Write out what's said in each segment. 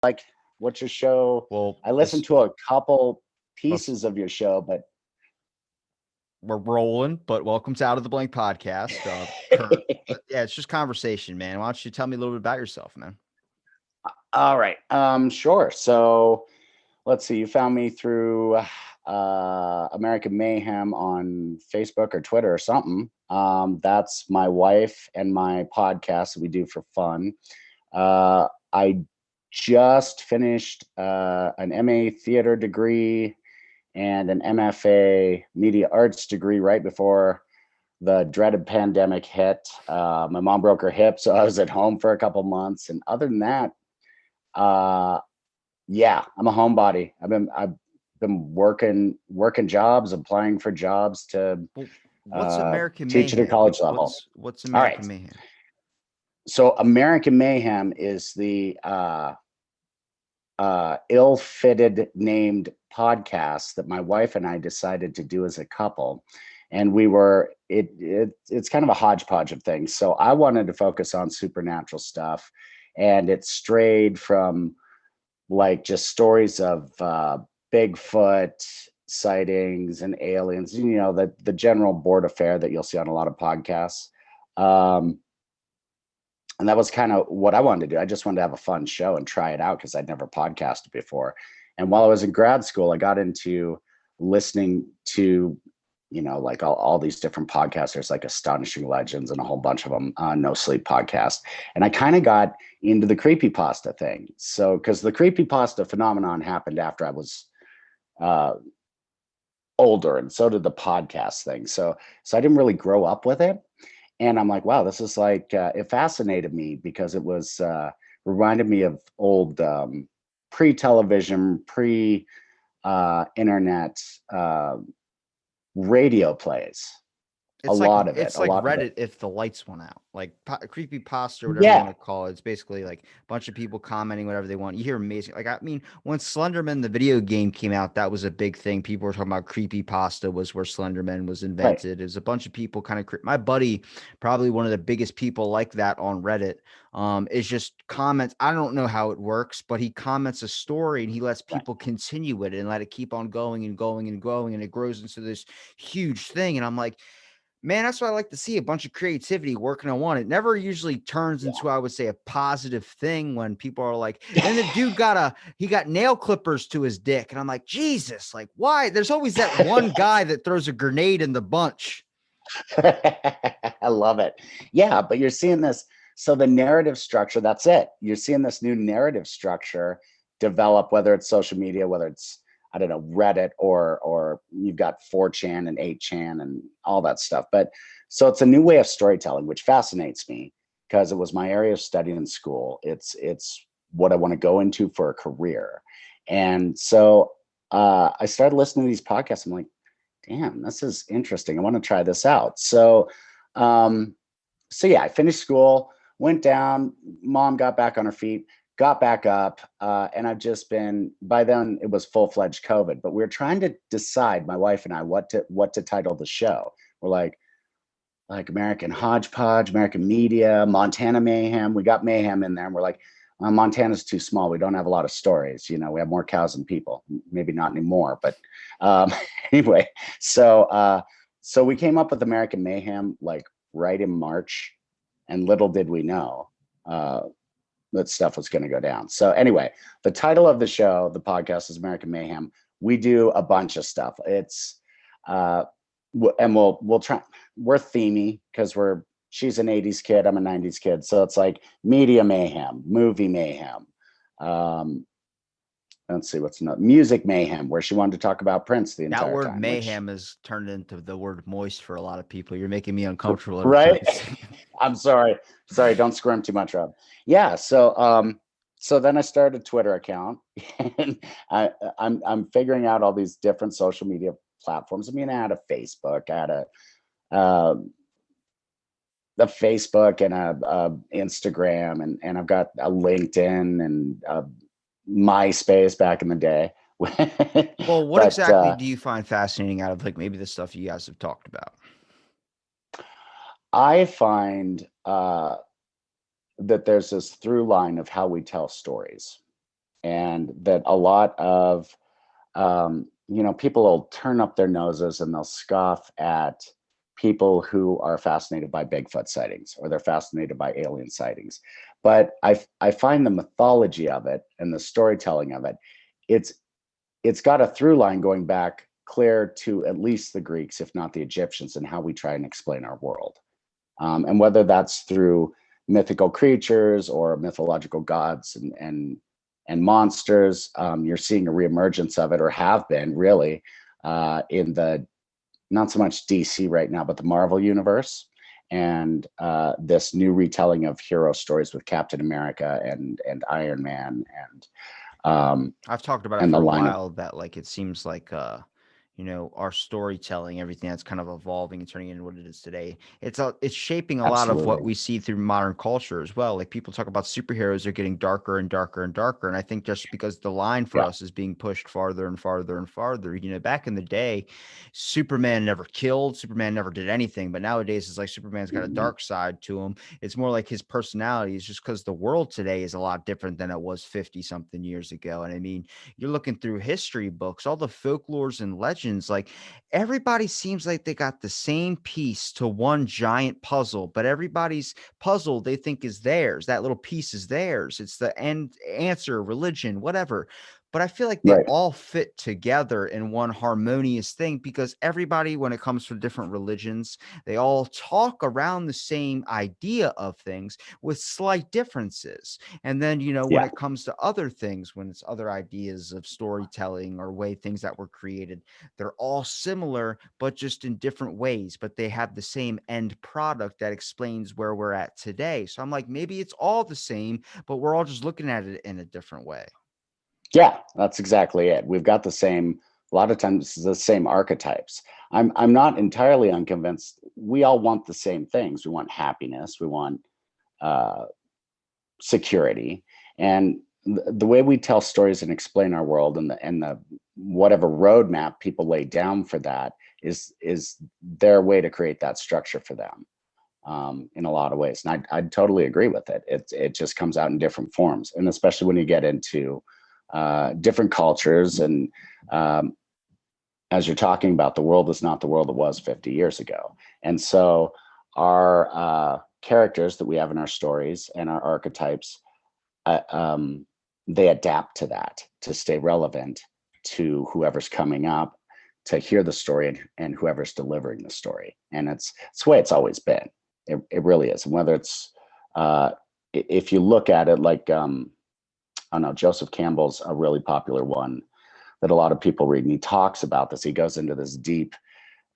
like, what's your show? Well, I listened to a couple let's pieces of your show, but we're rolling. But welcome to Out of the Blank podcast. Current, yeah, it's just conversation, man. Why don't you tell me a little bit about yourself, man? all right. Sure. So let's see. You found me through American Mayhem on Facebook or Twitter or something. That's my wife and my podcast that we do for fun. I just finished an MA theater degree and an MFA media arts degree right before the dreaded pandemic hit. My mom broke her hip, so I was at home for a couple months. And other than that, uh, yeah, I'm a homebody. I've been working jobs, applying for jobs to Well, what's American teach at a Mayhem? college level. What's All right. American Mayhem? So American Mayhem is the ill-fitted named podcast that my wife and I decided to do as a couple. And it's kind of a hodgepodge of things. So I wanted to focus on supernatural stuff, and it strayed from like just stories of Bigfoot sightings and aliens, the general board affair that you'll see on a lot of podcasts. And that was kind of what I wanted to do. I just wanted to have a fun show and try it out because I'd never podcasted before. And while I was in grad school, I got into listening to, like all these different podcasters, like Astonishing Legends and a whole bunch of them, No Sleep podcast. And I kind of got into the creepypasta thing. So, because the creepypasta phenomenon happened after I was older, and so did the podcast thing. So I didn't really grow up with it. And I'm like, wow, this is like, it fascinated me because it was, reminded me of old pre-television, pre-internet radio plays. It's A like lot of it. it's A like lot of Reddit it. if the lights went out. Like creepy pasta or whatever you want Yeah. to call it. It's basically like a bunch of people commenting whatever they want. You hear amazing. Like I mean, when Slenderman the video game came out, that was a big thing. People were talking about creepy pasta was where Slenderman was Right. invented. It was a bunch of people kind of my buddy, probably one of the biggest people like that on Reddit. Is just comments. I don't know how it works, but he comments a story and he lets Right. people continue it and let it keep on going and going and going, and it grows into this huge thing. And I'm like, man, that's what I like to see, a bunch of creativity working on one. It never usually turns into, I would say, a positive thing when people are like, and the dude he got nail clippers to his dick. And I'm like, Jesus, like, why? There's always that one guy that throws a grenade in the bunch. I love it. Yeah, but you're seeing this. So the narrative structure, that's it. You're seeing this new narrative structure develop, whether it's social media, whether it's, I don't know, Reddit, or you've got 4chan and 8chan and all that stuff. But so it's a new way of storytelling, which fascinates me because it was my area of study in school. It's what I want to go into for a career. And so I started listening to these podcasts. I'm like, damn, this is interesting. I want to try this out. So yeah, I finished school, went down, mom got back on her feet, got back up, and I've just been, by then it was full-fledged COVID, but we were trying to decide, my wife and I, what to title the show. We're like American Hodgepodge, American Media, Montana Mayhem. We got Mayhem in there, and we're like, Montana's too small. We don't have a lot of stories. We have more cows than people. Maybe not anymore, but anyway. So we came up with American Mayhem like right in March, and little did we know that stuff was going to go down. So anyway, the title of the show, the podcast, is American Mayhem. We do a bunch of stuff. It's and we'll try. We're themey because she's an 80s kid, I'm a 90s kid, so it's like media mayhem, movie mayhem. Let's see, what's another, music mayhem, where she wanted to talk about Prince the That entire word time. mayhem has turned into the word moist for a lot of people. You're making me uncomfortable every Right? time. I'm sorry. Don't squirm too much, Rob. Yeah. So then I started a Twitter account, and I'm figuring out all these different social media platforms. I mean, I had a Facebook, I had a Facebook and a Instagram, and I've got a LinkedIn and MySpace back in the day. Well, what exactly do you find fascinating out of like maybe the stuff you guys have talked about? I find that there's this through line of how we tell stories. and that a lot of people will turn up their noses and they'll scoff at people who are fascinated by Bigfoot sightings, or they're fascinated by alien sightings. But I find the mythology of it and the storytelling of it, it's got a through line going back clear to at least the Greeks, if not the Egyptians, and how we try and explain our world. And whether that's through mythical creatures or mythological gods and monsters, you're seeing a reemergence of it, or have been really, in the, not so much DC right now, but the Marvel universe, and this new retelling of hero stories with Captain America and Iron Man, and I've talked about it and the for a lineup. while, that like it seems like our storytelling, everything that's kind of evolving and turning into what it is today. It's shaping a lot of what Absolutely. we see through modern culture as well. Like people talk about superheroes are getting darker and darker and darker. And I think just because the line for Yeah. us is being pushed farther and farther and farther. Back in the day, Superman never killed, Superman never did anything. But nowadays it's like Superman's got a Mhm. dark side to him. It's more like his personality is just because the world today is a lot different than it was 50 something years ago. And I mean, you're looking through history books, all the folklores and legends, like everybody seems like they got the same piece to one giant puzzle, but everybody's puzzle they think is theirs. That little piece is theirs. It's the end answer, religion, whatever. But I feel like they Right. all fit together in one harmonious thing, because everybody, when it comes to different religions, they all talk around the same idea of things with slight differences. And then, when Yeah. it comes to other things, when it's other ideas of storytelling or way things that were created, they're all similar, but just in different ways. But they have the same end product that explains where we're at today. So I'm like, maybe it's all the same, but we're all just looking at it in a different way. Yeah, that's exactly it. We've got the same, a lot of times the same archetypes. I'm not entirely unconvinced. We all want the same things. We want happiness. We want uh, security, and the way we tell stories and explain our world, and the whatever roadmap people lay down for that is their way to create that structure for them, in a lot of ways. And I'd totally agree with it. It just comes out in different forms, and especially when you get into different cultures, and as you're talking about, the world is not the world it was 50 years ago. And so our characters that we have in our stories and our archetypes, uh, um, they adapt to that to stay relevant to whoever's coming up to hear the story, and whoever's delivering the story. And it's the way it's always been. It really is. And whether it's, if you look at it like, I don't know, Joseph Campbell's a really popular one that a lot of people read, and he talks about this. He goes into this deep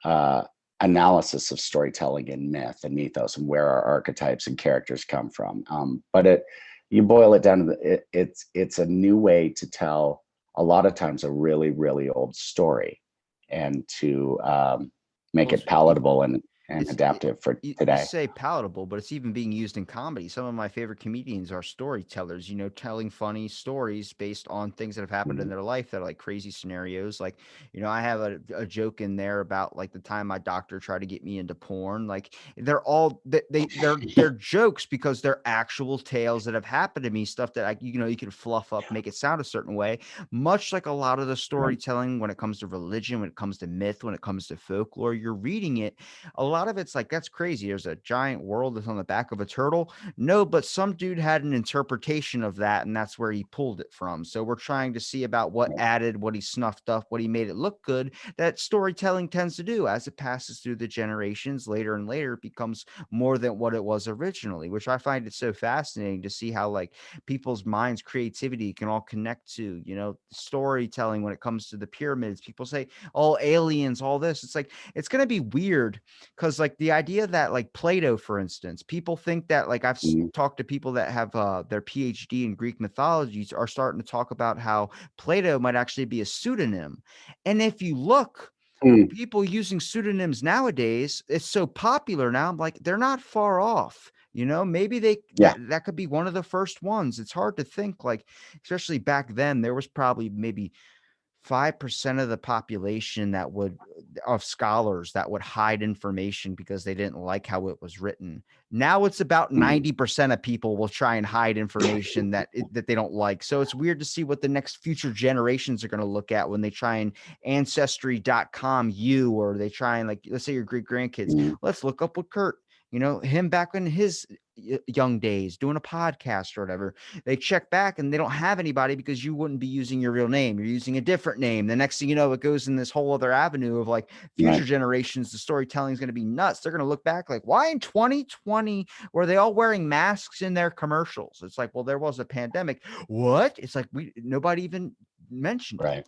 uh, analysis of storytelling and myth and mythos, and where our archetypes and characters come from. But you boil it down to it's a new way to tell, a lot of times, a really, really old story, and to make Well, it palatable and it's adaptive for you today. say palatable, but it's even being used in comedy. Some of my favorite comedians are storytellers, telling funny stories based on things that have happened in Mhm. their life that are like crazy scenarios. Like, I have a joke in there about like the time my doctor tried to get me into porn. Like they're all they're jokes because they're actual tales that have happened to me, stuff that you can fluff up, make it sound a certain way. Much like a lot of the Right. storytelling when it comes to religion, when it comes to myth, when it comes to folklore, you're reading it, a lot of it's like, that's crazy. There's a giant world that's on the back of a turtle. No, but some dude had an interpretation of that, and that's where he pulled it from. So we're trying to see about what Right. added, what he snuffed up, what he made it look good. That storytelling tends to do as it passes through the generations. Later and later, it becomes more than what it was originally, which I find it so fascinating to see how like people's minds, creativity can all connect to, storytelling when it comes to the pyramids. People say, all aliens, all this. It's like, it's going to be weird because like the idea that like Plato, for instance, people think that like Mhm. talked to people that have their PhD in Greek mythologies are starting to talk about how Plato might actually be a pseudonym. And if you look, Mm. people using pseudonyms nowadays, it's so popular now. I'm like, they're not far off. Maybe Yeah. that could be one of the first ones. It's hard to think, like, especially back then, there was probably maybe 5% of the population of scholars that would hide information because they didn't like how it was written. Now it's about 90% of people will try and hide information that they don't like. So it's weird to see what the next future generations are going to look at when they try and ancestry.com or they try and, like, let's say your great grandkids, let's look up what Kurt, him back in his young days doing a podcast or whatever. They check back and they don't have anybody because you wouldn't be using your real name. You're using a different name. The next thing you know, it goes in this whole other avenue of like future generations. The storytelling is going to be nuts. They're going to look back like, why in 2020 were they all wearing masks in their commercials? It's like, well, there was a pandemic. What? It's like nobody even mentioned it.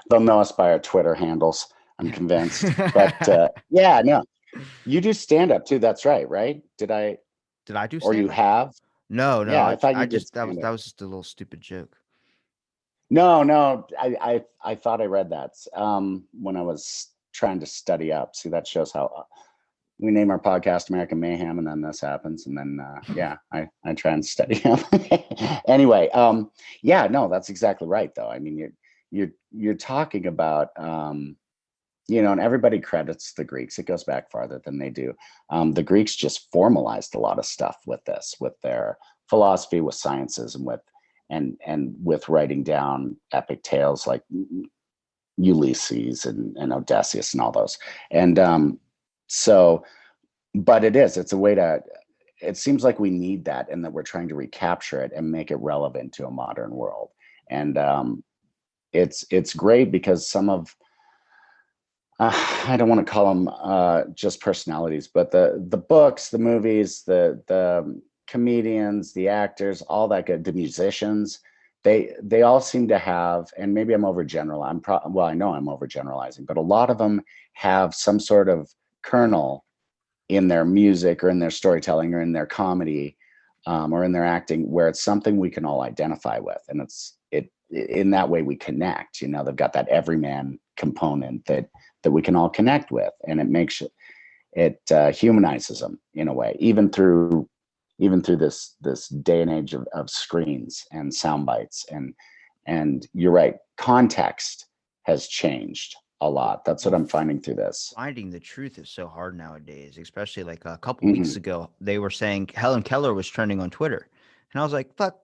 They'll know us by our Twitter handles, I'm convinced. But yeah, no. You do stand up too. That's right. Did I do stand-up? Or you have? No. Yeah, I thought you just that was just a little stupid joke. No. I thought I read that when I was trying to study up. See, that shows how we name our podcast American Mayhem, and then this happens, and then I try and study up. Anyway, no, that's exactly right though. I mean, you're talking about and everybody credits the Greeks. It goes back farther than they do. The Greeks just formalized a lot of stuff with this, with their philosophy, with sciences, and with writing down epic tales like Ulysses and Odysseus and all those. And but it's a way to, it seems like we need that, and that we're trying to recapture it and make it relevant to a modern world. And it's great because some of, I don't want to call them just personalities, but the books, the movies, the comedians, the actors, all that good, the musicians, they all seem to have, and maybe I'm overgeneralizing. I know I'm overgeneralizing, but a lot of them have some sort of kernel in their music or in their storytelling or in their comedy or in their acting where it's something we can all identify with, and in that way we connect. They've got that everyman component that we can all connect with, and it makes it humanizes them in a way, even through this day and age of screens and sound bites. And you're right, context has changed a lot. That's what I'm finding through this. Finding the truth is so hard nowadays, especially like a couple weeks ago, they were saying Helen Keller was trending on Twitter. And I was like, fuck.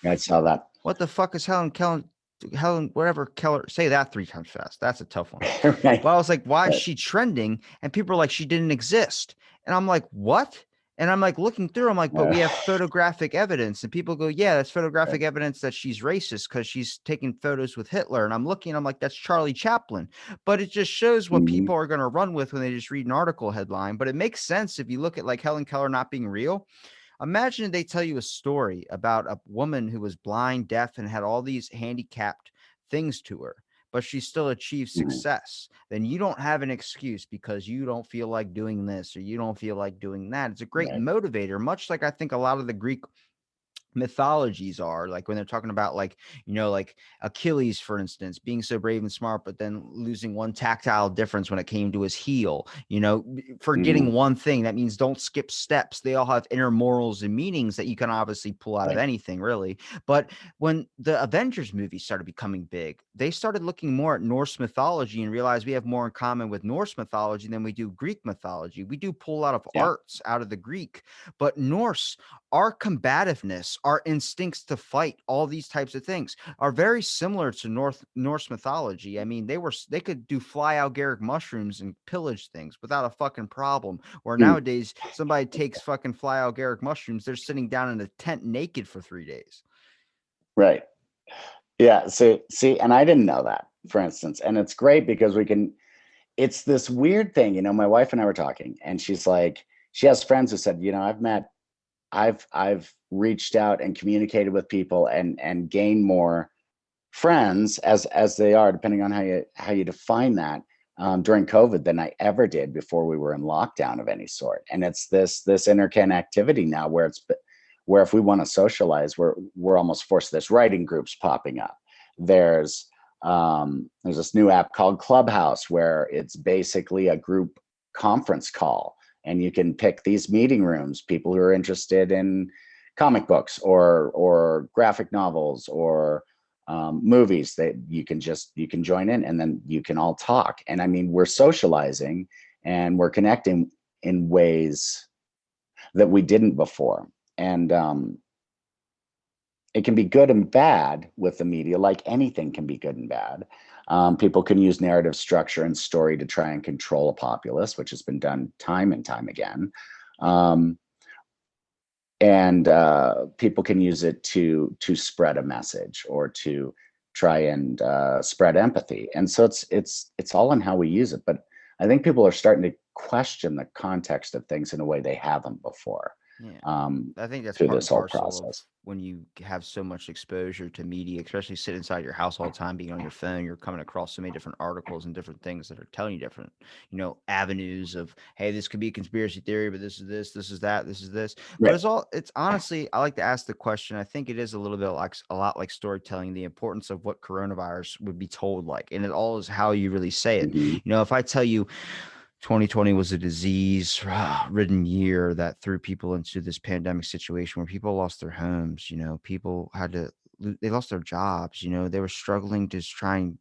I saw that. What the fuck is Helen, whatever Keller, say that 3 times fast. That's a tough one. Right. But I was like, why is she trending? And people are like, she didn't exist. And I'm like, what? And I'm like looking through, I'm like, but we have photographic evidence. And people go, yeah, that's photographic evidence that she's racist because she's taking photos with Hitler. And I'm looking, I'm like, that's Charlie Chaplin. But it just shows what people are going to run with when they just read an article headline. But it makes sense if you look at like Helen Keller not being real. Imagine they tell you a story about a woman who was blind, deaf, and had all these handicapped things to her, but she still achieved success. Then you don't have an excuse because you don't feel like doing this or you don't feel like doing that. It's a great motivator, much like I think a lot of the Greek mythologies are, like when they're talking about like Achilles, for instance, being so brave and smart, but then losing one tactile difference when it came to his heel, forgetting one thing. That means don't skip steps. They all have inner morals and meanings that you can obviously pull out of anything, really. But when the Avengers movies started becoming big, they started looking more at Norse mythology and realized we have more in common with Norse mythology than we do Greek mythology. We do pull a lot of arts out of the Greek, but Norse, our combativeness, our instincts to fight, all these types of things are very similar to Norse mythology. I mean, they could do fly algaric mushrooms and pillage things without a fucking problem. Where nowadays somebody takes fucking fly algaric mushrooms, they're sitting down in a tent naked for 3 days. Right. Yeah. See, and I didn't know that, for instance. And it's great because it's this weird thing, my wife and I were talking, and she's like, she has friends who said, I've reached out and communicated with people and gained more friends as they are, depending on how you define that, during COVID than I ever did before we were in lockdown of any sort. And it's this interconnectivity now where if we want to socialize, we're almost forced. There's writing groups popping up. There's this new app called Clubhouse where it's basically a group conference call. And you can pick these meeting rooms, people who are interested in comic books or graphic novels or movies that you can join in, and then you can all talk. And I mean, we're socializing and we're connecting in ways that we didn't before. And it can be good and bad with the media, like anything can be good and bad. People can use narrative structure and story to try and control a populace, which has been done time and time again. And people can use it to spread a message or to try and spread empathy. And so it's all in how we use it. But I think people are starting to question the context of things in a way they haven't before. Yeah. I think that's through part this and whole parcel of process. when you have so much exposure to media, especially sitting inside your house all the time, being on your phone, you're coming across so many different articles and different things that are telling you different, avenues of, hey, this could be a conspiracy theory, but this is this, this is that, this is this. But Right. it's honestly, I like to ask the question. I think it is a little bit like a lot like storytelling, the importance of what coronavirus would be told like, and it all is how you really say it. Mhm. If I tell you 2020 was a disease ridden year that threw people into this pandemic situation where people lost their homes, people had to, they lost their jobs, they were struggling to try and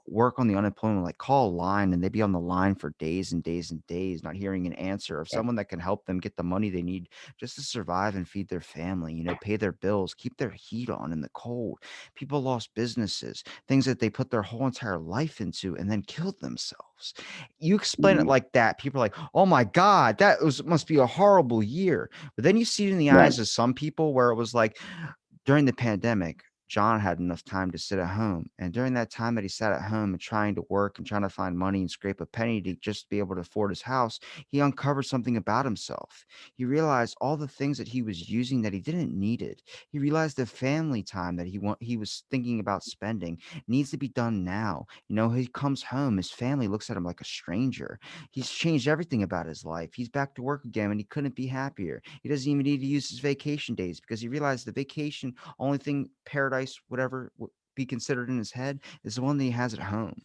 work on the unemployment, like call a line and they'd be on the line for days and days and days, not hearing an answer of Right. someone that can help them get the money they need just to survive and feed their family, pay their bills, keep their heat on in the cold. People lost businesses, things that they put their whole entire life into and then killed themselves. You explain it Mhm. like that, people are like, oh my God, must be a horrible year. But then you see it in the Right. eyes of some people where it was like during the pandemic, John had enough time to sit at home. And during that time that he sat at home and trying to work and trying to find money and scrape a penny to just be able to afford his house, he uncovered something about himself. He realized all the things that he was using that he didn't need it. He realized the family time that he was thinking about spending needs to be done now. He comes home, his family looks at him like a stranger. He's changed everything about his life. He's back to work again and he couldn't be happier. He doesn't even need to use his vacation days because he realized the vacation, only thing paradise, whatever would be considered in his head, is the one that he has at home.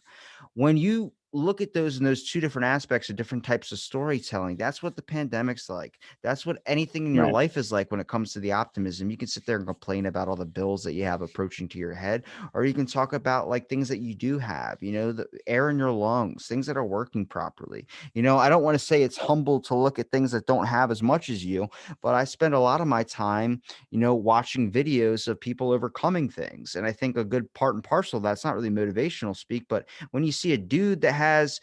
When you look at those and those two different aspects of different types of storytelling, that's what the pandemic's like. That's what anything in your Right. life is like when it comes to the optimism. You can sit there and complain about all the bills that you have approaching to your head, or you can talk about like things that you do have, the air in your lungs, things that are working properly. I don't want to say it's humble to look at things that don't have as much as you, but I spend a lot of my time watching videos of people overcoming things. And I think a good part and parcel of that's not really motivational speak, but when you see a dude that has,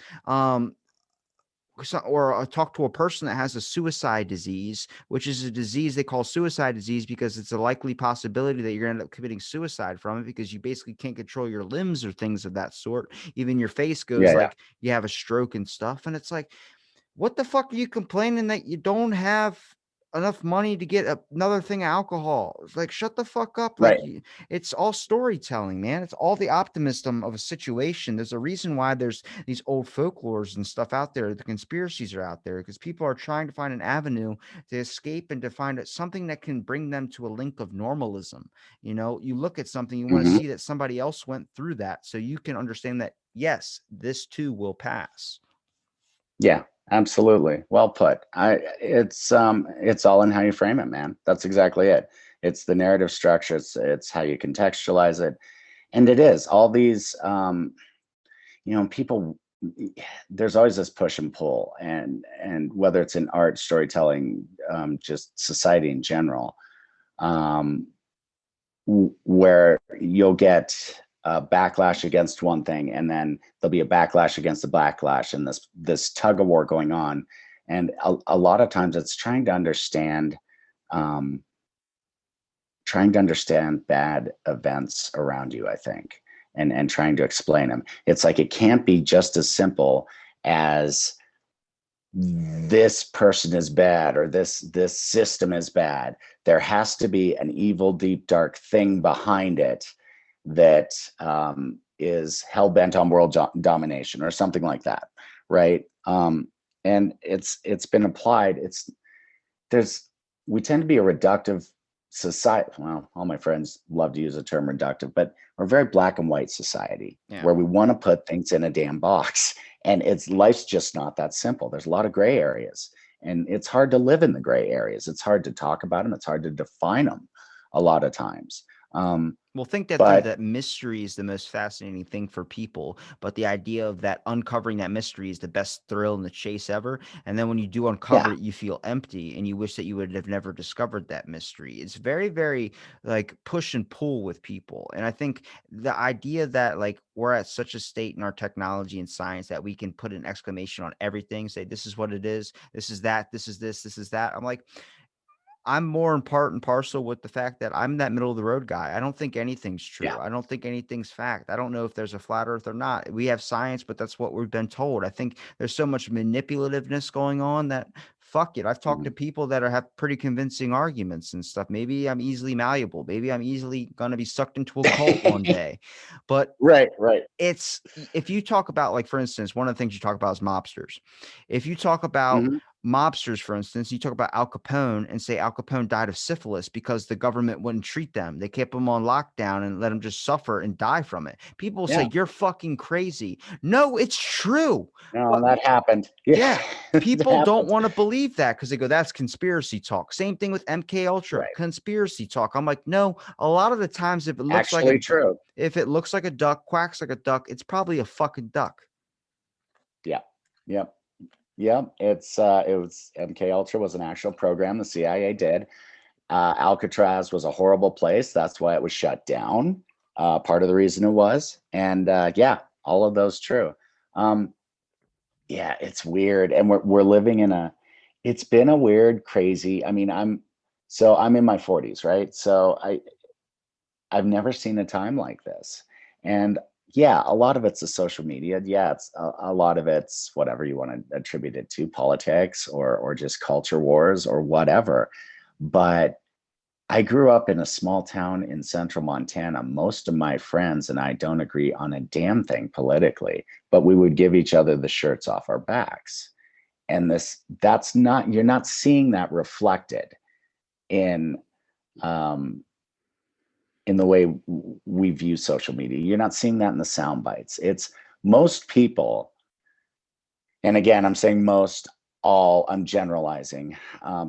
or talk to a person that has a suicide disease, which is a disease they call suicide disease because it's a likely possibility that you're going to end up committing suicide from it because you basically can't control your limbs or things of that sort. Even your face goes Yeah. like you have a stroke and stuff. And it's like, what the fuck are you complaining that you don't have enough money to get another thing of alcohol? It's like, shut the fuck up. Right. It's all storytelling, man. It's all the optimism of a situation. There's a reason why there's these old folklores and stuff out there. The conspiracies are out there because people are trying to find an avenue to escape and to find something that can bring them to a link of normalism. You look at something, you want to Mhm. see that somebody else went through that so you can understand that, yes, this too will pass. Yeah, absolutely. Well put. It's all in how you frame it, man. That's exactly it. It's the narrative structure. It's how you contextualize it. And it is all these people, there's always this push and pull, and whether it's in art, storytelling, just society in general, um, where you'll get a backlash against one thing, and then there'll be a backlash against the backlash, and this tug of war going on. And a lot of times, it's um, trying to understand bad events around you, I think, and trying to explain them. It's like it can't be just as simple as this person is bad or this system is bad. There has to be an evil, deep, dark thing behind it that is hell bent on world domination or something like that, right? And it's been applied. There's we tend to be a reductive society. Well, all my friends love to use the term reductive, but we're a very black and white society Yeah. where we want to put things in a damn box. And life's just not that simple. There's a lot of gray areas, and it's hard to live in the gray areas. It's hard to talk about them. It's hard to define them a lot of times. Well, think that through. But That mystery is the most fascinating thing for people, but the idea of that uncovering that mystery is the best thrill in the chase ever. And then when you do uncover yeah, it, you feel empty and you wish that you would have never discovered that mystery. It's very, very like push and pull with people. And I think the idea that like we're at such a state in our technology and science that we can put an exclamation on everything, say this is what it is, this is that, this is this is that. I'm like, I'm more in part and parcel with the fact that I'm that middle of the road guy. I don't think anything's yeah, true. I don't think anything's fact. I don't know if there's a flat earth or not. We have science, but that's what we've been told. I think there's so much manipulativeness going on that fuck it. I've talked to mhm. people that have pretty convincing arguments and stuff. Maybe I'm easily malleable. Maybe I'm easily going to be sucked into a cult one day. But Right, right. it's if you talk about, like, for instance, one of the things you talk about is mobsters. If you talk about Mhm. mobsters, for instance, you talk about Al Capone and say Al Capone died of syphilis because the government wouldn't treat them. They kept him on lockdown and let him just suffer and die from it. People will Yeah. say, you're fucking crazy. No, it's true. No, But that happened. Yeah, yeah, it people don't happened. want to believe that because they go, that's conspiracy talk. Same thing with MK Ultra, Right. conspiracy talk. I'm like, no, a lot of the times Actually true. if it looks like a duck, quacks like a duck, it's probably a fucking duck. Yeah. Yep. Yep. It was MK Ultra was an actual program the CIA did. Alcatraz was a horrible place. That's why it was shut down. Part of the reason it was. And yeah, all of those true. Um, yeah, it's weird. And we're living in it's been a weird, crazy. I mean, I'm in my 40s, right? So I've never seen a time like this. And yeah, a lot of it's the social media. Yeah, it's a lot of it's whatever you want to attribute it to, politics or just culture wars or whatever. But I grew up in a small town in central Montana. Most of my friends and I don't agree on a damn thing politically, but we would give each other the shirts off our backs. And that's not, you're not seeing that reflected in um, in the way we view social media. You're not seeing that in the sound bites. It's most people, and again, I'm saying most, all, I'm generalizing.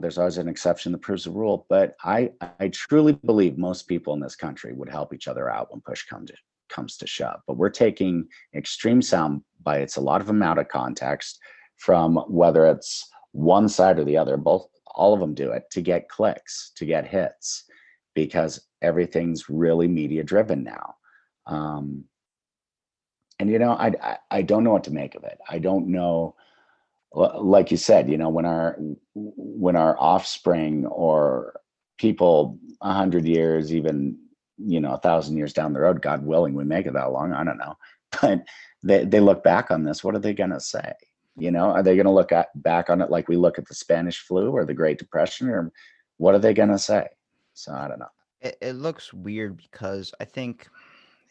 There's always an exception that proves the rule, but I truly believe most people in this country would help each other out when push comes to shove. But we're taking extreme sound bites, a lot of them out of context, from whether it's one side or the other. Both, all of them do it to get clicks, to get hits, because everything's really media driven now. And I don't know what to make of it. I don't know. Like you said, when our offspring or people 100 years, even 1,000 years down the road, God willing, we make it that long. I don't know, but they look back on this. What are they going to say? Are they going to back on it like we look at the Spanish flu or the Great Depression, or what are they going to say? So I don't know. It looks weird because I think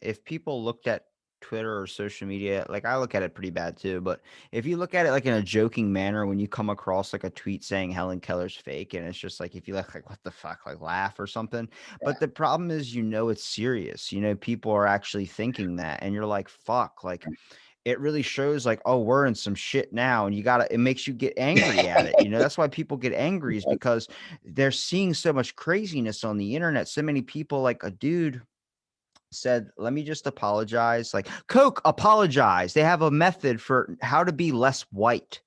if people looked at Twitter or social media, like I look at it pretty bad too, but if you look at it like in a joking manner, when you come across like a tweet saying Helen Keller's fake, and it's just like, if you like what the fuck, like laugh or something. Yeah. But the problem is, it's serious. People are actually thinking that, and you're like, fuck, like it really shows like, oh, we're in some shit now. And it makes you get angry at it. That's why people get angry, is because they're seeing so much craziness on the internet. So many people, like a dude said, let me just apologize. Like, Coke, apologize. They have a method for how to be less white.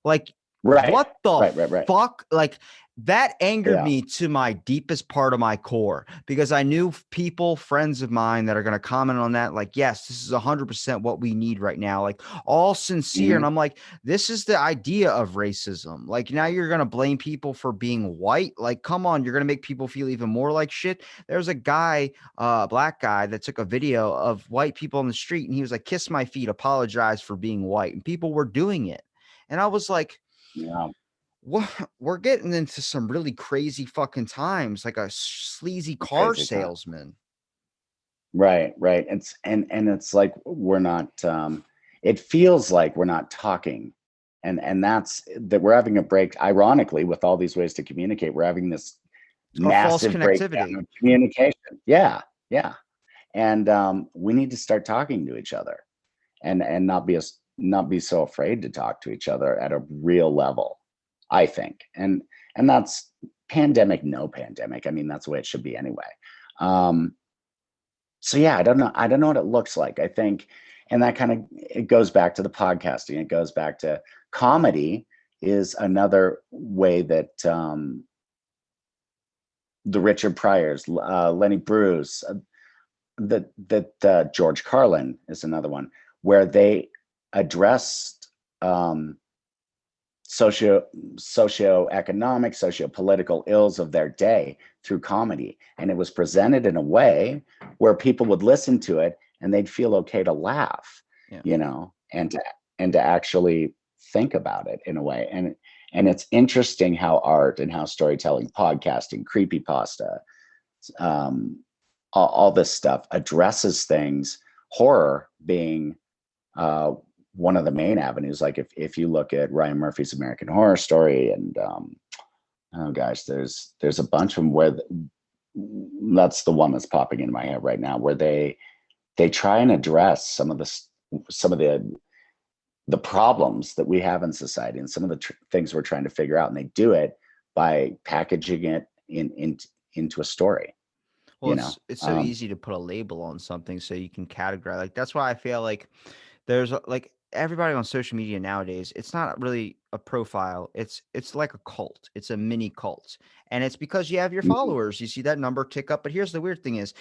Like, Right, what the right. fuck? Like, that angered Yeah. me to my deepest part of my core, because I knew people, friends of mine, that are going to comment on that. Like, yes, this is 100% what we need right now. Like, all sincere. And Mhm. I'm like, this is the idea of racism. Like, now you're going to blame people for being white. Like, come on, you're going to make people feel even more like shit. There's a guy, black guy, that took a video of white people on the street, and he was like, kiss my feet, apologize for being white. And people were doing it. And I was like, Yeah. we're getting into some really crazy fucking times, like a sleazy car Crazy time. salesman. Right. It's like we're not. It feels like we're not talking, and that's that we're having a break. Ironically, with all these ways to communicate, we're having this Or false massive breakdown connectivity. of communication. Yeah, yeah, and we need to start talking to each other, and not be so afraid to talk to each other at a real level. I think, and that's pandemic, no pandemic. I mean, that's the way it should be anyway. So yeah, I don't know what it looks like. I think, and that kind of, it goes back to the podcasting. It goes back to comedy is another way that the Richard Pryors, Lenny Bruce, that George Carlin is another one where they addressed socioeconomic, socio-political ills of their day through comedy, and it was presented in a way where people would listen to it and they'd feel okay to laugh, you know, and to actually think about it in a way. And it's interesting how art and how storytelling, podcasting, creepypasta, all this stuff addresses things, horror being one of the main avenues. Like if you look at Ryan Murphy's American Horror Story, and oh gosh, there's a bunch of them where that's the one that's popping in my head right now, where they try and address some of the problems that we have in society and some of the things we're trying to figure out, and they do it by packaging it into a story. Well, it's so easy to put a label on something so you can categorize. Like that's why I feel like there's like everybody on social media nowadays, it's not really a profile. It's like a cult. It's a mini cult. And it's because you have your followers. You see that number tick up. But here's the weird thing is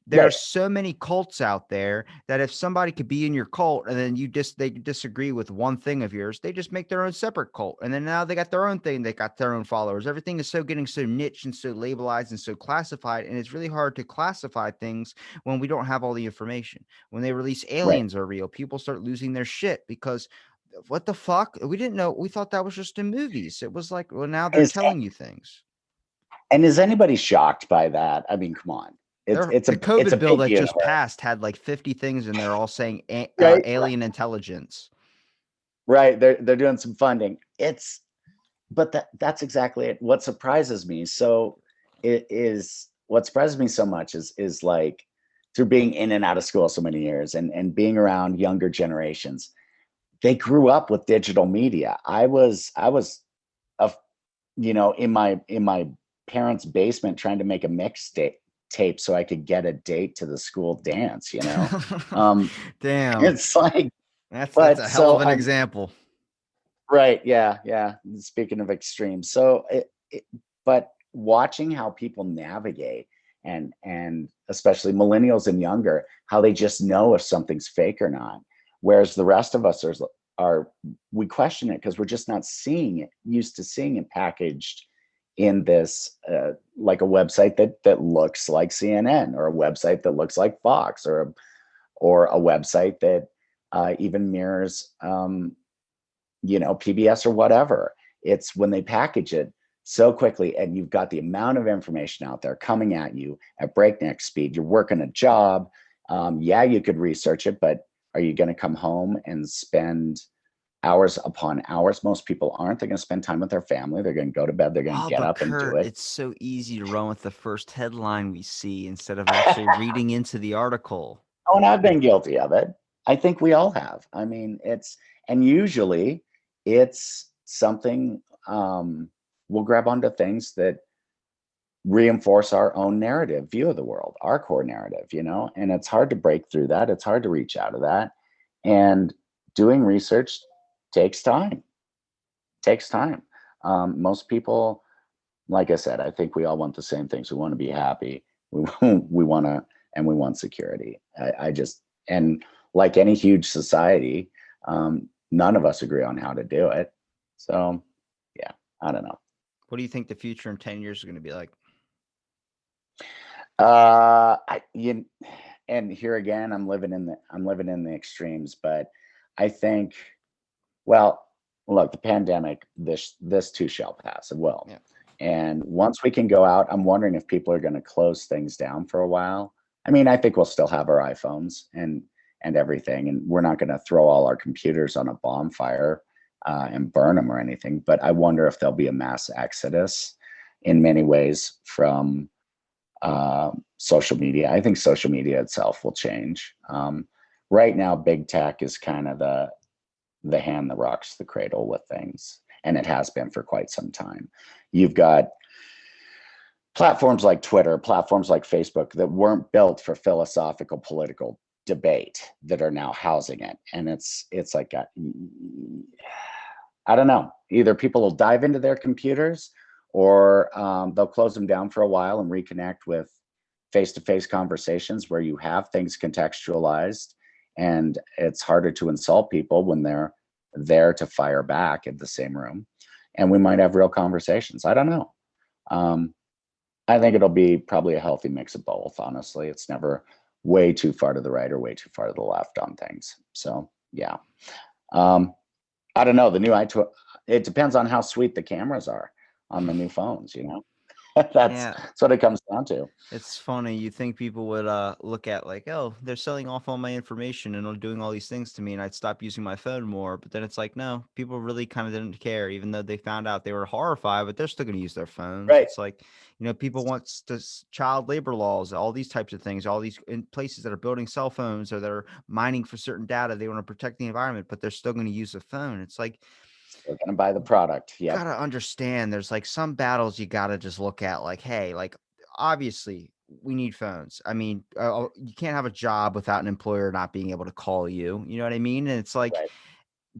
there are so many cults out there that if somebody could be in your cult and then they disagree with one thing of yours, they just make their own separate cult. And then now they got their own thing. They got their own followers. Everything is getting so niche and so labelized and so classified. And it's really hard to classify things when we don't have all the information. When they release aliens are real, people start losing their shit because what the fuck? We didn't know. We thought that was just in movies. It was like, well, now they're telling you things. And is anybody shocked by that? I mean, come on. It's the COVID bill that universe. Just passed had like 50 things and they're all saying alien intelligence. Right. They're doing some funding. But that's exactly it. What surprises me. So what surprises me so much is like through being in and out of school so many years and being around younger generations, they grew up with digital media. I was in my parents' basement trying to make a mixtape so I could get a date to the school dance, Damn. It's like that's a hell of an example. Right. Yeah. Speaking of extremes. So but watching how people navigate and especially millennials and younger, how they just know if something's fake or not. Whereas the rest of us we question it because we're just not used to seeing it packaged in this like a website that looks like CNN, or a website that looks like Fox, or a website that even mirrors PBS or whatever. It's when they package it so quickly and you've got the amount of information out there coming at you at breakneck speed. You're working a job. You could research it, but are you going to come home and spend hours upon hours? Most people aren't. They're going to spend time with their family. They're going to go to bed. They're going to get up and do it. It's so easy to run with the first headline we see instead of actually reading into the article. Oh, and I've been guilty of it. I think we all have. I mean, usually it's something, we'll grab onto things that reinforce our own narrative view of the world, our core narrative, and it's hard to break through that. It's hard to reach out of that. And doing research takes time. Most people, like I said, I think we all want the same things. We want to be happy. We want security. And like any huge society, none of us agree on how to do it. So yeah, I don't know. What do you think the future in 10 years is going to be like? And here again, I'm living in the extremes, but I think, well, look, the pandemic, this too shall pass. It will. Yeah. And once we can go out, I'm wondering if people are going to close things down for a while. I mean, I think we'll still have our iPhones and everything, and we're not going to throw all our computers on a bonfire and burn them or anything. But I wonder if there'll be a mass exodus in many ways from social media. I think social media itself will change. Right now, big tech is kind of the hand that rocks the cradle with things, and it has been for quite some time. You've got platforms like Twitter, platforms like Facebook that weren't built for philosophical political debate that are now housing it. And it's like I don't know. Either people will dive into their computers, or they'll close them down for a while and reconnect with face-to-face conversations where you have things contextualized, and it's harder to insult people when they're there to fire back in the same room, and we might have real conversations. I don't know. I think it'll be probably a healthy mix of both. Honestly, it's never way too far to the right or way too far to the left on things. So yeah, I don't know. The new it depends on how sweet the cameras are on the new phones. That's what it comes down to. It's funny. You think people would look at like, oh, they're selling off all my information and doing all these things to me, and I'd stop using my phone more. But then it's like, no, people really kind of didn't care, even though they found out they were horrified, but they're still going to use their phones. Right. It's like, people want child labor laws, all these types of things, all these places that are building cell phones or they're mining for certain data. They want to protect the environment, but they're still going to use a phone. It's like, they're going to buy the product. Yeah. Gotta understand there's like some battles you gotta just look at like, hey, like obviously we need phones. I mean, you can't have a job without an employer not being able to call you. You know what I mean? And it's like, Right.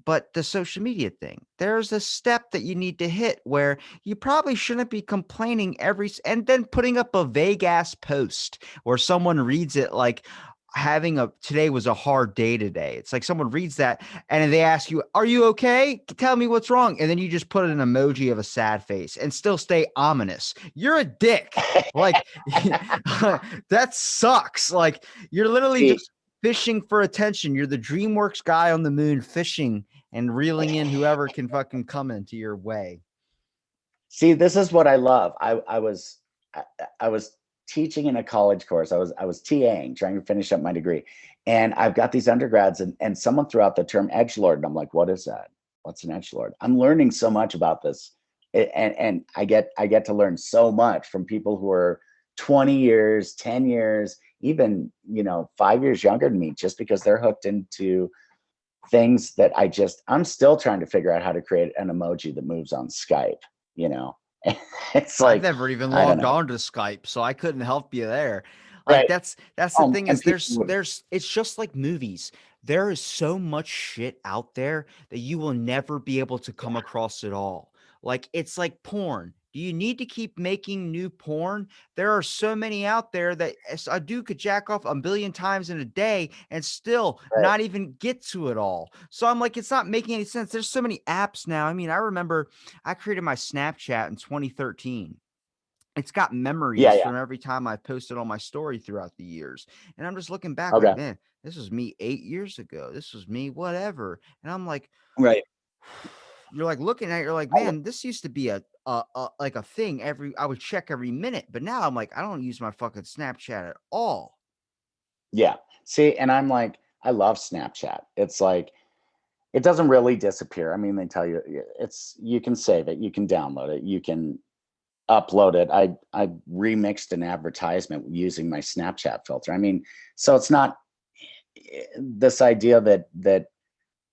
But the social media thing, there's a step that you need to hit where you probably shouldn't be complaining and then putting up a vague ass post where someone reads it like, today was a hard day today. It's like someone reads that and they ask you, are you okay? Tell me what's wrong. And then you just put an emoji of a sad face and still stay ominous. You're a dick. Like that sucks. Like you're literally just fishing for attention. You're the DreamWorks guy on the moon fishing and reeling in whoever can fucking come into your way. See, this is what I love. I was teaching in a college course. I was TAing, trying to finish up my degree. And I've got these undergrads and someone threw out the term edgelord. And I'm like, what is that? What's an edgelord? I'm learning so much about this. And I get to learn so much from people who are 20 years, 10 years, even, 5 years younger than me, just because they're hooked into things that I'm still trying to figure out how to create an emoji that moves on Skype, It's like I've never even logged on to Skype, so I couldn't help you there. right. Like that's the thing is it's just like movies. There is so much shit out there that you will never be able to come across it all. Like it's like porn. Do you need to keep making new porn? There are so many out there that a dude could jack off a billion times in a day and still not even get to it all. So I'm like, it's not making any sense. There's so many apps now. I mean, I remember I created my Snapchat in 2013. It's got memories from every time I posted on my story throughout the years. And I'm just looking back like, man, this was me 8 years ago. This was me, whatever. And I'm like, right. You're like looking at it, you're like, man, this used to be a thing I would check every minute, but now I'm like, I don't use my fucking Snapchat at all. Yeah. See, and I'm like, I love Snapchat. It's like, it doesn't really disappear. I mean, they tell you you can save it, you can download it, you can upload it. I remixed an advertisement using my Snapchat filter. I mean, so it's not this idea that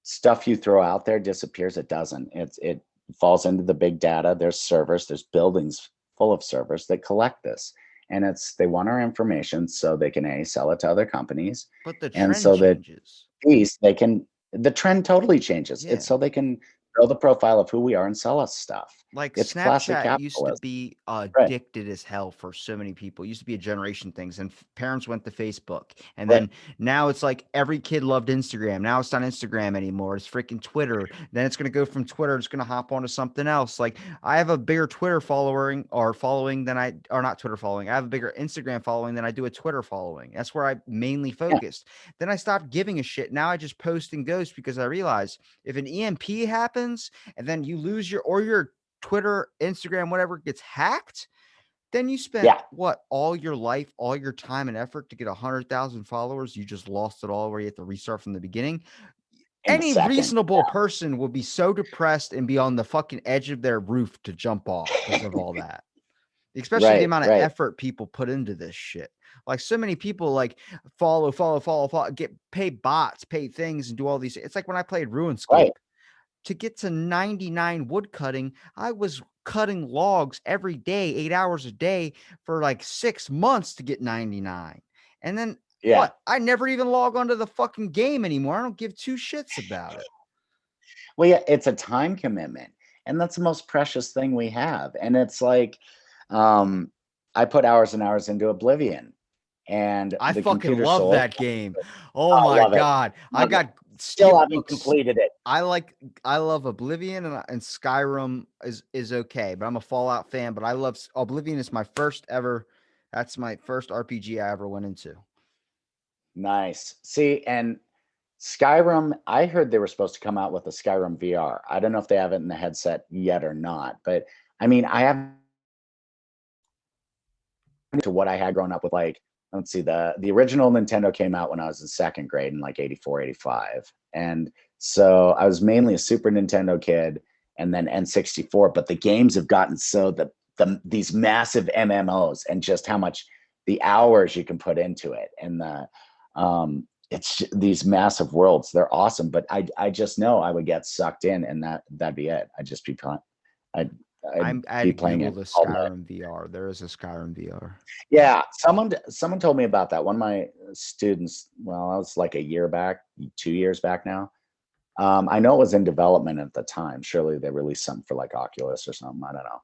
stuff you throw out there disappears. It doesn't. It falls into the big data. There's servers, there's buildings full of servers that collect this, and they want our information so they can sell it to other companies. But the trend changes. The trend totally changes. It's so they can build a profile of who we are and sell us stuff. Like it's Snapchat used to be addicted as hell for so many people. It used to be a generation things, and parents went to Facebook, and then now it's like every kid loved Instagram. Now it's not Instagram anymore. It's freaking Twitter. Then it's going to go from Twitter. It's going to hop onto something else. Like I have a bigger Twitter following than I not Twitter following. I have a bigger Instagram following than I do a Twitter following. That's where I mainly focused. Then I stopped giving a shit. Now I just post and ghost because I realize if an EMP happens and then you lose your Twitter, Instagram, whatever gets hacked, then you spent all your life, all your time and effort to get 100,000 followers. You just lost it all where you have to restart from the beginning. Any reasonable person would be so depressed and be on the fucking edge of their roof to jump off because of all that. Especially the amount of effort people put into this shit. Like so many people like follow, get pay bots, pay things and do all these. It's like when I played RuneScape. To get to 99 wood cutting, I was cutting logs every day, 8 hours a day for like 6 months to get 99. And then what? I never even log onto the fucking game anymore. I don't give two shits about it. Well, yeah, it's a time commitment, and that's the most precious thing we have. And it's like, I put hours and hours into Oblivion, and I the fucking computer love soul. that game. Oh my God. I got still haven't completed it. I love Oblivion, and Skyrim is okay, but I'm a Fallout fan, but I love Oblivion is my first ever. That's my first RPG I ever went into. Nice. See, and Skyrim, I heard they were supposed to come out with a Skyrim VR. I don't know if they have it in the headset yet or not, but I mean, I have to what I had growing up with, like, let's see, the original Nintendo came out when I was in second grade in like 84, 85. And so I was mainly a Super Nintendo kid and then N64, but the games have gotten so these massive MMOs and just how much the hours you can put into it, and it's these massive worlds. They're awesome, but I just know I would get sucked in, and that'd be it. I'd just be playing. I'd be playing Google it. The Skyrim VR. There is a Skyrim VR. Yeah, someone told me about that. One of my students. Well, I was like 2 years back now. I know it was in development at the time. Surely they released something for like Oculus or something. I don't know.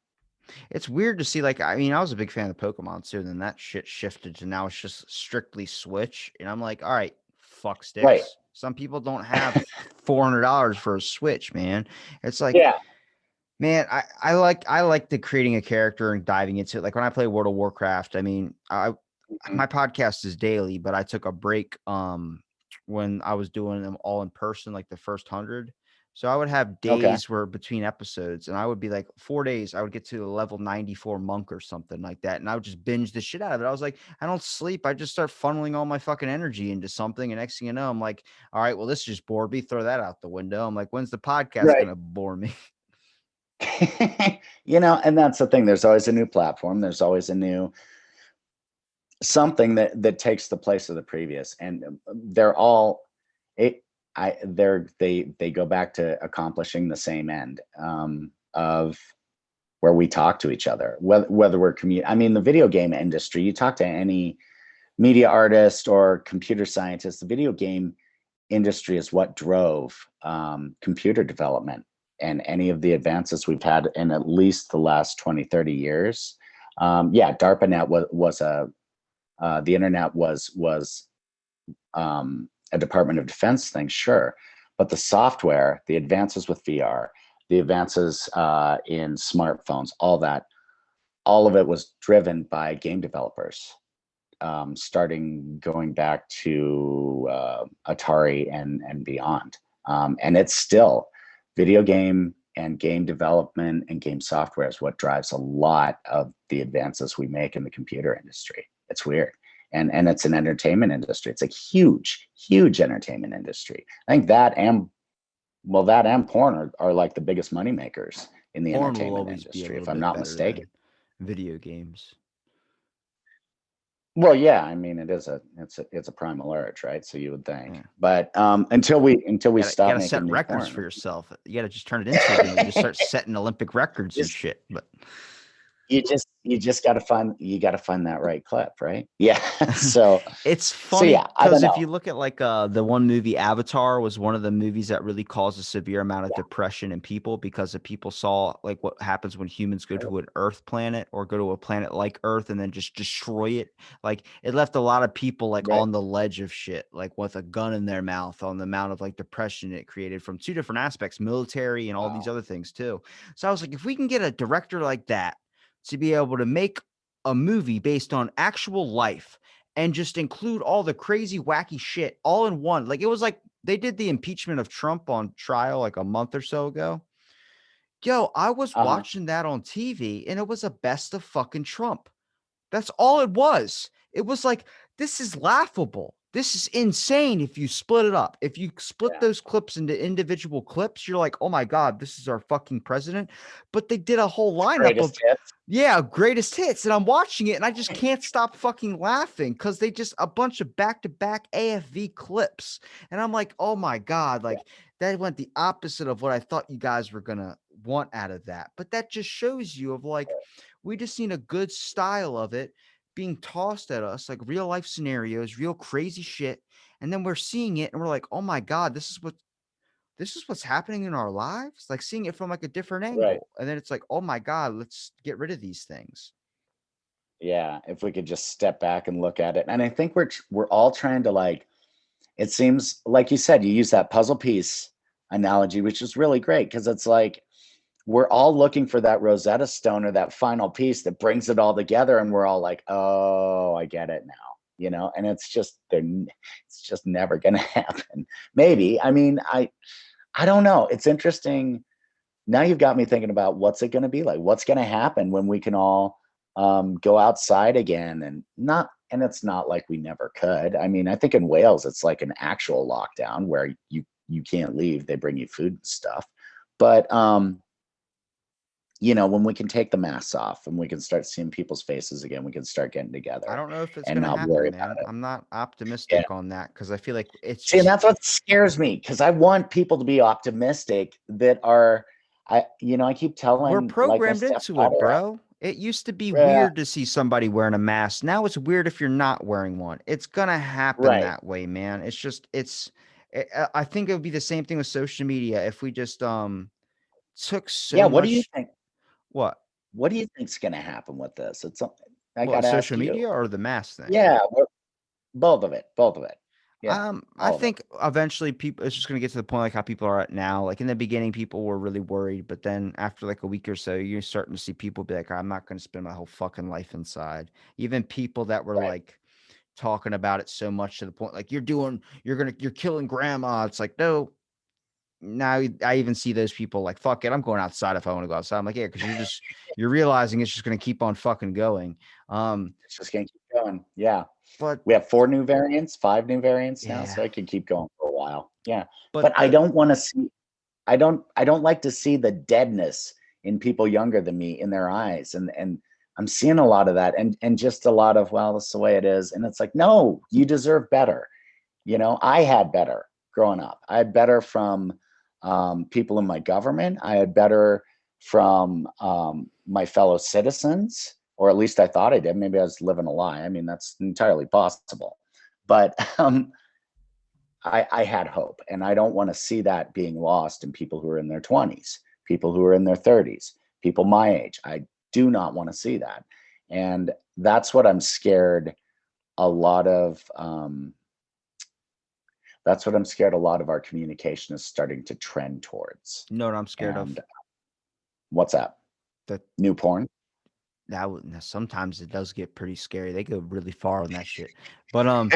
It's weird to see, like, I mean, I was a big fan of Pokemon too, and then that shit shifted to now it's just strictly Switch. And I'm like, all right, fuck sticks. Right. Some people don't have $400 for a Switch, man. It's like, yeah, man, I like the creating a character and diving into it. Like when I play World of Warcraft, I mean, my podcast is daily, but I took a break when I was doing them all in person, like the first 100. So I would have days where between episodes, and I would be like 4 days, I would get to the level 94 monk or something like that. And I would just binge the shit out of it. I was like, I don't sleep. I just start funneling all my fucking energy into something. And next thing you know, I'm like, all right, well, this just bored me. Throw that out the window. I'm like, when's the podcast going to bore me? And that's the thing. There's always a new platform. There's always a new something that takes the place of the previous. And they're all they go back to accomplishing the same end of where we talk to each other, whether we're I mean, the video game industry, you talk to any media artist or computer scientist, the video game industry is what drove computer development and any of the advances we've had in at least the last 20, 30 years. DARPANET was the internet was a Department of Defense thing, sure, but the software, the advances with VR, the advances in smartphones, all of it was driven by game developers, going back to Atari and beyond. And it's still video game and game development and game software is what drives a lot of the advances we make in the computer industry. It's weird. And it's an entertainment industry. It's a huge, huge entertainment industry. I think that and porn are like the biggest money makers in the entertainment industry, if I'm not mistaken. Video games. Well, yeah, I mean, it's a primal urge, right? So you would think, but until we stop, you gotta set records for yourself. You gotta just turn it into it, and you just start setting Olympic records and shit. But you just gotta find that right clip, right? Yeah. So it's funny because if you look at like the one movie Avatar was one of the movies that really caused a severe amount of depression in people because the people saw like what happens when humans go to an Earth planet or go to a planet like Earth and then just destroy it. Like it left a lot of people like on the ledge of shit, like with a gun in their mouth on the amount of like depression it created from two different aspects, military and all these other things too. So I was like, if we can get a director like that to be able to make a movie based on actual life and just include all the crazy, wacky shit all in one. Like it was like they did the impeachment of Trump on trial like a month or so ago. Yo, I was watching that on TV and it was a best of fucking Trump. That's all it was. It was like, this is laughable. This is insane if you split it up. If you split those clips into individual clips, you're like, oh my God, this is our fucking president. But they did a whole lineup of greatest hits. And I'm watching it and I just can't stop fucking laughing because they just a bunch of back-to-back AFV clips. And I'm like, oh my God, like that went the opposite of what I thought you guys were gonna want out of that. But that just shows you of like, we just need a good style of it being tossed at us, like real life scenarios, real crazy shit. And then we're seeing it and we're like, oh my God, this is what's happening in our lives. Like seeing it from like a different Right. angle. And then it's like, oh my God, let's get rid of these things. Yeah. If we could just step back and look at it. And I think we're all trying to like, it seems like you said, you use that puzzle piece analogy, which is really great because it's like we're all looking for that Rosetta Stone or that final piece that brings it all together, and we're all like, "Oh, I get it now," And it's just never going to happen. Maybe. I mean, I don't know. It's interesting. Now you've got me thinking about what's it going to be like? What's going to happen when we can all go outside again and it's not like we never could. I mean, I think in Wales it's like an actual lockdown where you can't leave. They bring you food and stuff. But when we can take the masks off and we can start seeing people's faces again, we can start getting together I don't know if it's and going to not worry happen, about man. it. I'm not Yeah. optimistic on that because I feel like it's See, and just, that's what scares me because I want people to be optimistic that are, I keep we're telling like my programmed into it, stepdaughter, bro. It used to be yeah, weird to see somebody wearing a mask. Now it's weird if you're not wearing one. It's going to happen right. that way, man. It's just, I think it would be the same thing with social media if we just took Yeah, so much. What? what do you think's gonna happen with this? It's something I What, gotta social ask you. media or the mask thing? Yeah, both of it. Yeah, I all of it. think eventually people it's just gonna get to the point like how people are at now. Like in the beginning, people were really worried, but then after like a week or so, you're starting to see people be like, I'm not gonna spend my whole fucking life inside. Even people that were Right. like talking about it so much to the point like you're killing grandma. It's like, no, now I even see those people like, fuck it, I'm going outside if I want to go outside. I'm like, yeah, because you're realizing it's just gonna keep on fucking going. It's just gonna keep going. Yeah. But We have 4 new variants, 5 new variants now, yeah, so it can keep going for a while. Yeah. But but I the don't wanna see I don't like to see the deadness in people younger than me in their eyes, and I'm seeing a lot of that and just a lot of, "Well, that's the way it is," and it's like, "No, you deserve better." I had better growing up. I had better from people in my government. I had better from my fellow citizens, or at least I thought I did. Maybe I was living a lie. I mean, that's entirely possible. But I had hope, and I don't want to see that being lost in people who are in their 20s, people who are in their 30s, people my age. I do not want to see that. And that's what I'm scared a lot of. That's what I'm scared a lot of our communication is starting to trend towards. you know what I'm scared of? And what's that? The New porn? now sometimes it does get pretty scary. They go really far on that shit. But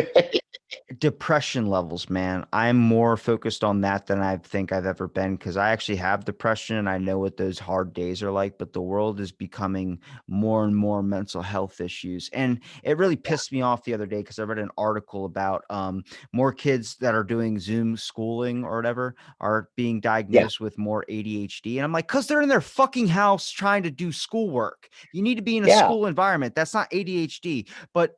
depression levels, man. I'm more focused on that than I think I've ever been because I actually have depression and I know what those hard days are like, but the world is becoming more and more mental health issues. And it really pissed me off the other day because I read an article about more kids that are doing Zoom schooling or whatever are being Yeah, diagnosed with more ADHD. And I'm like, because they're in their fucking house trying to do schoolwork. You need to be in a yeah. school environment. That's not ADHD. But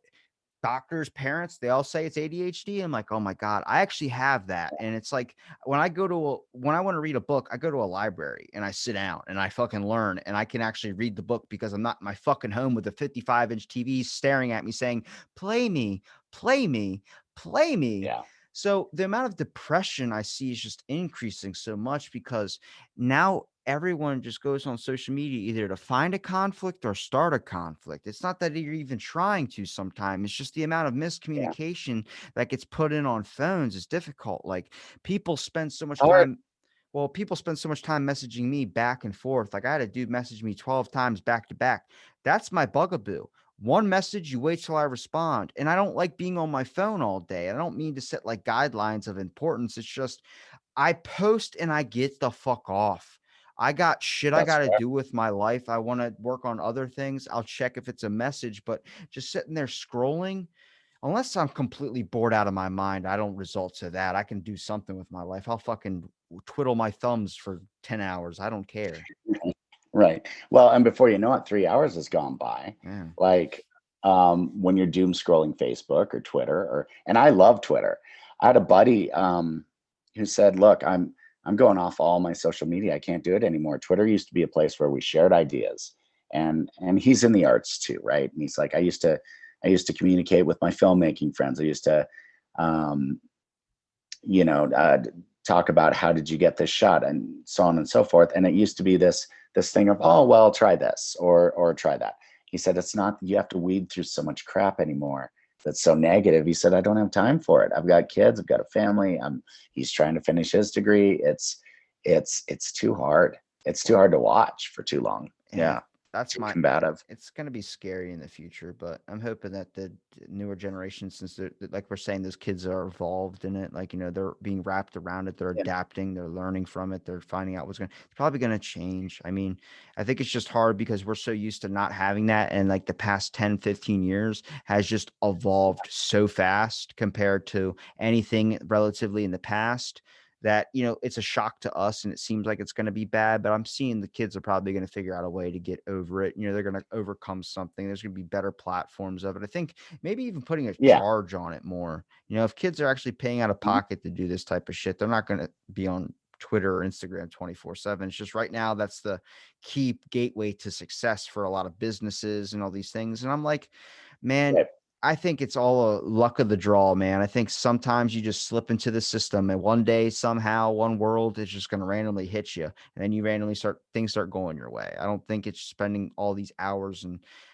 doctors, parents, they all say it's ADHD. I'm like, oh my God, I actually have that. And it's like when when I want to read a book, I go to a library and I sit down and I fucking learn and I can actually read the book because I'm not in my fucking home with a 55-inch TV staring at me saying, play me, play me, play me. Yeah. So the amount of depression I see is just increasing so much because now everyone just goes on social media either to find a conflict or start a conflict. It's not that you're even trying to sometimes. It's just the amount of Yeah. miscommunication that gets put in on phones is difficult. Like people spend so much Hard. time. Well, people spend so much time messaging me back and forth. Like I had a dude message me 12 times back to back. That's my bugaboo. One message, you wait till I respond. And I don't like being on my phone all day. I don't mean to set like guidelines of importance. It's just I post and I get the fuck off. I got shit I That's got to fair. do with my life. I want to work on other things. I'll check if it's a message, but just sitting there scrolling, unless I'm completely bored out of my mind, I don't resort to that. I can do something with my life. I'll fucking twiddle my thumbs for 10 hours. I don't care. Right. Well, and before you know it, 3 hours has gone by. Yeah. Like when you're doom scrolling Facebook or Twitter and I love Twitter. I had a buddy who said, "Look, I'm going off all my social media. I can't do it anymore. Twitter used to be a place where we shared ideas, and he's in the arts too, right? And he's like, I used to communicate with my filmmaking friends. I used to, you know, talk about how did you get this shot and so on and so forth. And it used to be this thing of, oh, well, try this or try that. He said, it's not, you have to weed through so much crap anymore that's so negative. He said, I don't have time for it. I've got kids, I've got a family. He's trying to finish his degree. It's too hard. It's too hard to watch for too long. Yeah. That's too combative. It's going to be scary in the future, but I'm hoping that the newer generation, since like we're saying, those kids are involved in it. Like, you know, they're being wrapped around it. They're adapting, they're learning from it. They're finding out it's probably going to change. I mean, I think it's just hard because we're so used to not having that. And like the past 10, 15 years has just evolved so fast compared to anything relatively in the past, that, you know, it's a shock to us and it seems like it's going to be bad, but I'm seeing the kids are probably going to figure out a way to get over it. You know, they're going to overcome something. There's going to be better platforms of it. I think maybe even putting a charge on it more. You know, if kids are actually paying out of pocket to do this type of shit, they're not going to be on Twitter or Instagram 24/7. It's just right now, that's the key gateway to success for a lot of businesses and all these things. And I'm like, man, I think it's all a luck of the draw, man. I think sometimes you just slip into the system and one day, somehow, one world is just going to randomly hit you. And then you randomly things start going your way. I don't think it's spending all these hours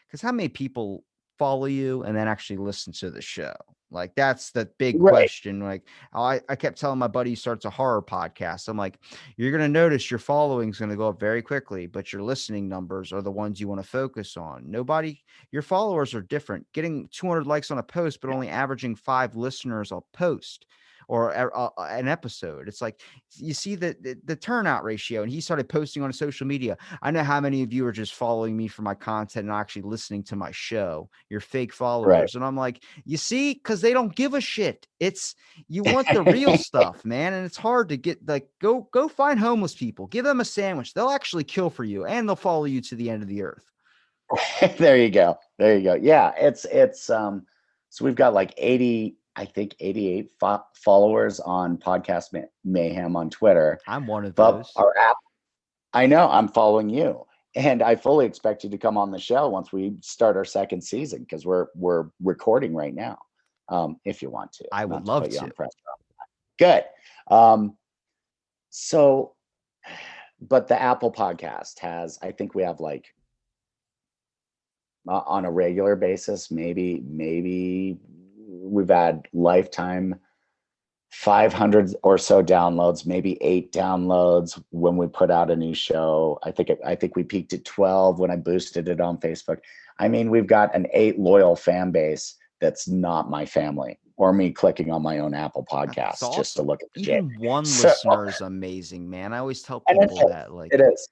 because how many people follow you and then actually listen to the show? Like, that's the big question. Like, I kept telling my buddy he starts a horror podcast. I'm like, you're going to notice your following is going to go up very quickly, but your listening numbers are the ones you want to focus on. Your followers are different. Getting 200 likes on a post, but only averaging 5 listeners a post or an episode. It's like, you see the turnout ratio. And he started posting on social media. I know how many of you are just following me for my content and actually listening to my show. You're fake followers. And I'm like, you see, because they don't give a shit. You want the real stuff, man. And it's hard to get, like, go find homeless people, give them a sandwich. They'll actually kill for you and they'll follow you to the end of the earth. There you go. Yeah. It's so we've got like 88 followers on Podcast Mayhem on Twitter. I'm one of those. Our app, I know, I'm following you, and I fully expect you to come on the show once we start our second season, because we're recording right now. If you want to, I would love to. Good. So, but the Apple Podcast has, I think we have like on a regular basis, maybe we've had lifetime 500 or so downloads, maybe 8 downloads when we put out a new show. I think we peaked at 12 when I boosted it on Facebook. I mean, we've got an 8 loyal fan base that's not my family or me clicking on my own Apple Podcast awesome. Just to look at the Even one listener is amazing, man. I always tell people that, like, it is.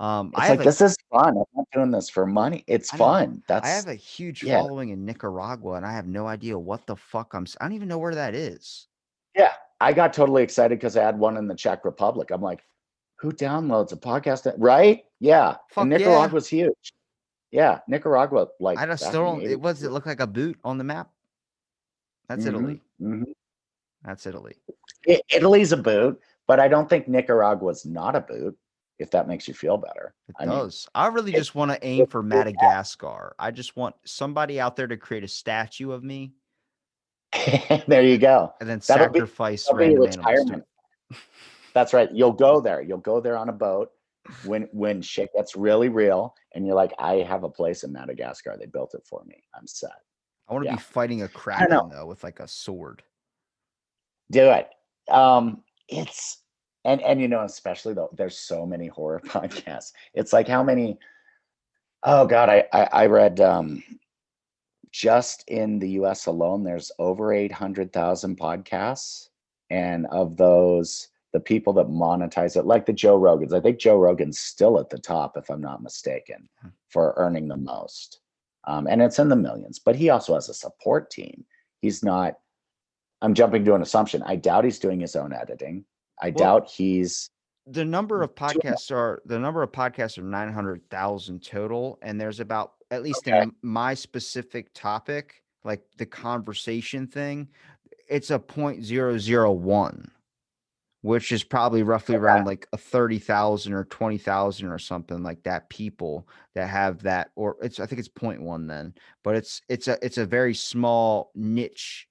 It's like, this is fun. I'm not doing this for money. It's fun. I have a huge following in Nicaragua, and I have no idea what the fuck I don't even know where that is. Yeah, I got totally excited because I had one in the Czech Republic. I'm like, who downloads a podcast? Right? Yeah. Fuck, and Nicaragua's huge. Yeah, Nicaragua. Like, I just still don't. It look like a boot on the map. That's Italy. Mm-hmm. That's Italy. Italy's a boot, but I don't think Nicaragua's not a boot. If that makes you feel better. It does. I really just want to aim for Madagascar. I just want somebody out there to create a statue of me. There you go. And then sacrifice random animals to it. That's right. You'll go there. You'll go there on a boat when shit gets really real, and you're like, I have a place in Madagascar. They built it for me. I'm set. I want to be fighting a kraken though with like a sword. Do it. It's and you know, especially though, there's so many horror podcasts. It's like, how many? Oh God, I read just in the US alone, there's over 800,000 podcasts, and of those, the people that monetize it, like the Joe Rogans, I think Joe Rogan's still at the top, if I'm not mistaken, for earning the most. And it's in the millions, but he also has a support team. He's not, I'm jumping to an assumption. I doubt he's doing his own editing. I doubt he's. The number of podcasts are 900,000 total. And there's about, at least in my specific topic, like the conversation thing, it's a 0.001. which is probably roughly Okay. around like a 30,000 or 20,000 or something like that people that have that, or I think it's 0.1 then, but it's a very small niche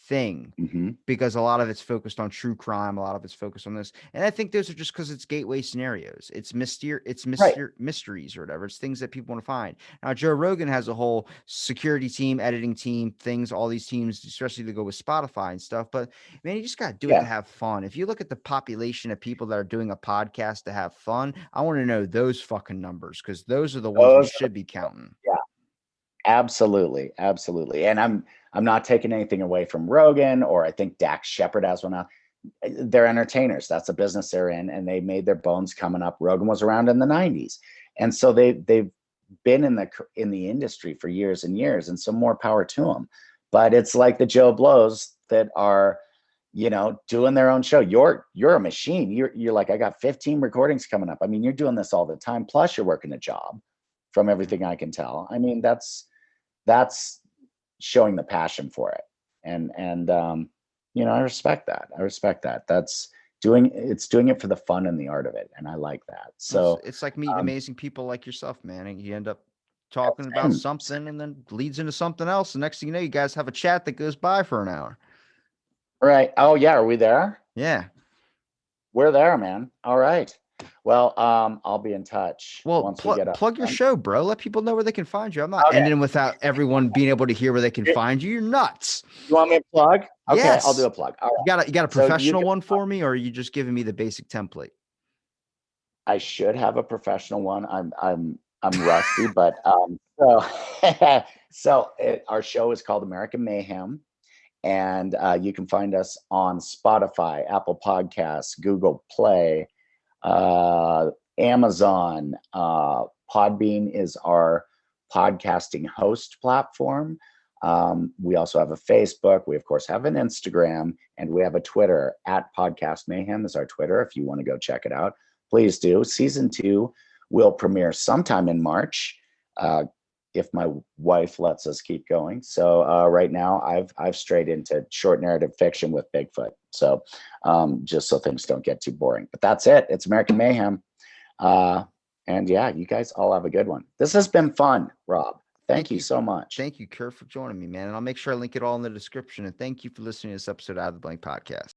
thing Mm-hmm. because a lot of it's focused on true crime. A lot of it's focused on this. And I think those are just because it's gateway scenarios. It's Right. mysteries or whatever. It's things that people want to find. Now, Joe Rogan has a whole security team, editing team, things, all these teams, especially to go with Spotify and stuff. But man, you just got to do it to Yeah. have fun. If you look at the population of people that are doing a podcast to have fun, I want to know those fucking numbers because those are the ones we Those should be counting. Yeah, absolutely. Absolutely. And I'm not taking anything away from Rogan, or I think Dax Shepard has one out. They're entertainers. That's a business they're in, and they made their bones coming up. Rogan was around in the 90s. And so they've been in the industry for years and years, and so more power to them. But it's like the Joe Blows that are, doing their own show. You're a machine. You're like, I got 15 recordings coming up. I mean, you're doing this all the time. Plus you're working a job, from everything I can tell. I mean, that's showing the passion for it. And I respect that. It's doing it for the fun and the art of it. And I like that. So it's like meeting amazing people like yourself, man. And you end up talking about something and then leads into something else. The next thing you know, you guys have a chat that goes by for an hour. Right. Oh yeah. Are we there? Yeah. We're there, man. All right. Well, I'll be in touch Well, once we get up. plug your show, bro. Let people know where they can find you. I'm not ending without everyone being able to hear where they can find you. You're nuts. You want me to plug? Okay, yes. I'll do a plug. All right. You got a professional one for me, or are you just giving me the basic template? I should have a professional one. I'm rusty, but our show is called American Mayhem, and you can find us on Spotify, Apple Podcasts, Google Play, Amazon. Podbean is our podcasting host platform. We also have a Facebook. We of course have an Instagram, and we have a Twitter. @Podcast Mayhem is our Twitter. If you want to go check it out, please do. Season 2 will premiere sometime in March, if my wife lets us keep going. So right now I've strayed into short narrative fiction with Bigfoot. So just so things don't get too boring. But that's it. It's American Mayhem. And yeah, you guys all have a good one. This has been fun, Rob. Thank you so much. Thank you, Kurt, for joining me, man. And I'll make sure I link it all in the description. And thank you for listening to this episode of the Blank Podcast.